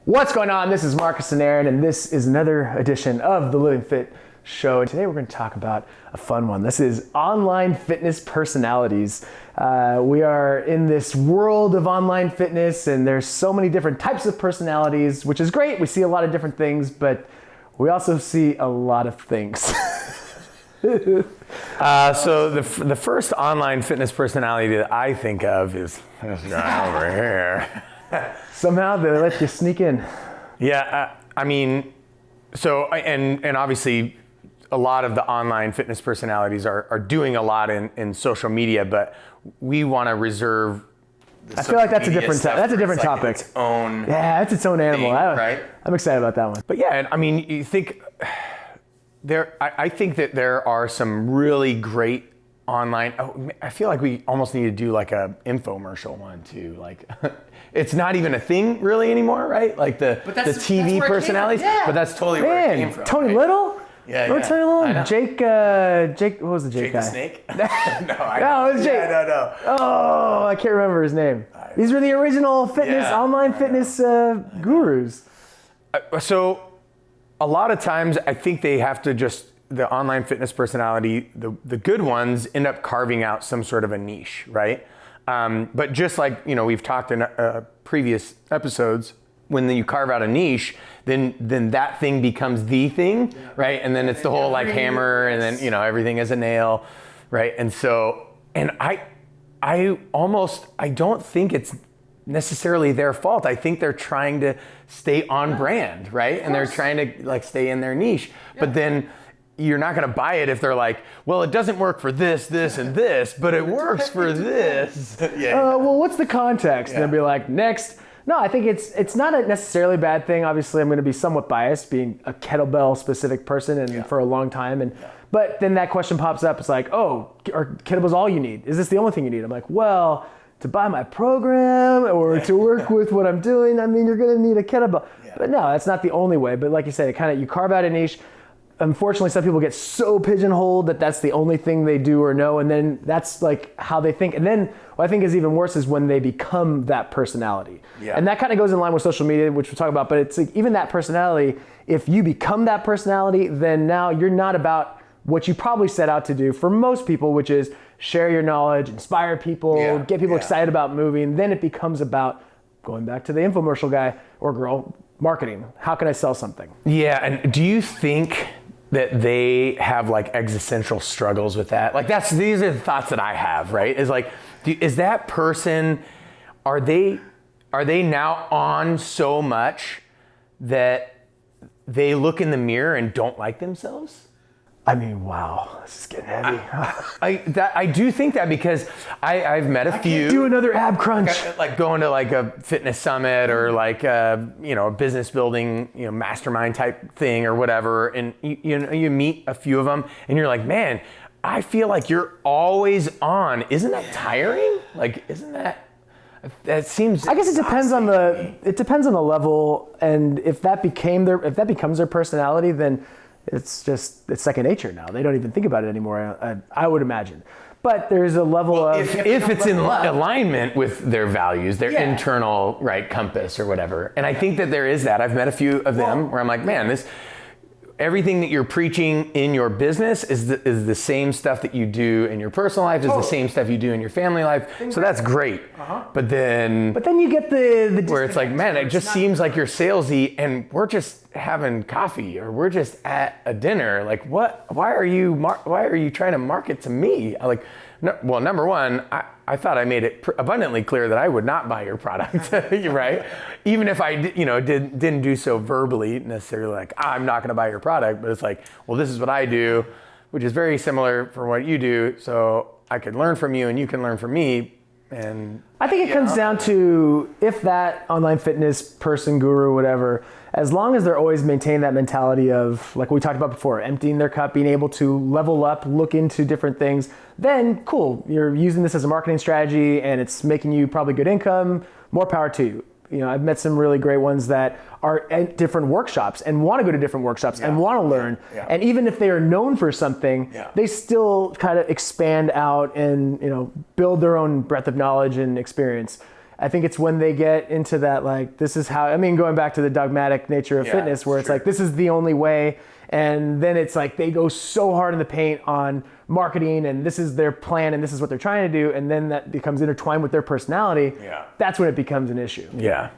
What's going on? This is Marcus and Aaron, and this is another edition of the LivingFit show. And today we're going to talk about a fun one. This is online fitness personalities. We are in this world of online fitness, and there's so many different types of personalities, which is great. We see a lot of different things, but we also see a lot of things. So the first online fitness personality that I think of is this guy over here. Somehow they let you sneak in. Yeah, I mean, so, and obviously a lot of the online fitness personalities are doing a lot in social media, but we want to reserve I feel like that's a different topic. Its own that's its own animal. thing, right? I'm excited about that one. But yeah, and I mean, you think I think that there are some really great online. I feel like we almost need to do like a infomercial one too. Like, it's not even a thing really anymore, right? Like the TV personalities. Yeah. But that's totally where it came from. Tony right? Little. Yeah, Remember Tony Little? Jake. What was the Jake Jake guy? the Snake? No, it was Jake. Yeah, no. Oh, I can't remember his name. These were the original online fitness gurus. So a lot of times I think they have to the online fitness personality, the good ones end up carving out some sort of a niche, right? But just like, we've talked in previous episodes, when you carve out a niche, then that thing becomes the thing, right? And then it's the whole like hammer, and then, everything is a nail, right? And so, and I don't think it's necessarily their fault. I think they're trying to stay on brand, right? And they're trying to like stay in their niche. Yeah. But then you're not going to buy it if they're like, well, it doesn't work for this, and this, but it works for this. Well, what's the context? Yeah. And they'll be like, next. No, I think it's not a necessarily bad thing. Obviously, I'm going to be somewhat biased, being a kettlebell specific person and for a long time. But then that question pops up. It's like, oh, are kettlebells all you need? Is this the only thing you need? I'm like, well, to buy my program or to work with what I'm doing, I mean, you're going to need a kettlebell. Yeah. But no, that's not the only way. But like you said, you carve out a niche. Unfortunately, some people get so pigeonholed that that's the only thing they do or know, and then that's like how they think. And then what I think is even worse is when they become that personality. Yeah. And that kind of goes in line with social media, which we'll talk about, but it's like even that personality, if you become that personality, then now you're not about what you probably set out to do for most people, which is share your knowledge, inspire people, get people excited about moving. Then it becomes about, going back to the infomercial guy or girl, marketing. How can I sell something? Yeah, and do you think that they have like existential struggles with that? Like these are the thoughts that I have, right? Is like, is that person, are they now on so much that they look in the mirror and don't like themselves? I mean, wow, this is getting heavy. I do think that because I've met a few. Can't do another ab crunch. Like going to like a fitness summit or like a business building mastermind type thing or whatever, and you meet a few of them and you're like, man, I feel like you're always on. Isn't that tiring? Like, isn't that? That seems. I guess it depends on the level, and if that becomes their personality, then it's second nature now. They don't even think about it anymore, I would imagine. But there's a level of... If it's in alignment with their values, their internal compass or whatever. And I think that there is that. I've met a few of them where I'm like, man, everything that you're preaching in your business is the same stuff that you do in your personal life, is the same stuff you do in your family life. So that's great. Uh-huh. But then you get the where it's like, man, it just seems like you're salesy and we're just having coffee or we're just at a dinner. Like, what? Why are you trying to market to me? Like, no, well, number one, I thought I made it abundantly clear that I would not buy your product, right? Even if I didn't do so verbally necessarily, like, I'm not going to buy your product, but it's like, well, this is what I do, which is very similar from what you do, so I could learn from you and you can learn from me. And I think it comes down to, if that online fitness person, guru, whatever, as long as they're always maintaining that mentality of, like we talked about before, emptying their cup, being able to level up, look into different things, then cool, you're using this as a marketing strategy and it's making you probably good income, more power to you. I've met some really great ones that are at different workshops and want to go to different workshops and want to learn. Yeah. And even if they are known for something, they still kind of expand out and, build their own breadth of knowledge and experience. I think it's when they get into that, like, this is how, I mean, going back to the dogmatic nature of fitness, where it's like, this is the only way. And then it's like, they go so hard in the paint on marketing and this is their plan and this is what they're trying to do. And then that becomes intertwined with their personality. Yeah. That's when it becomes an issue. Yeah.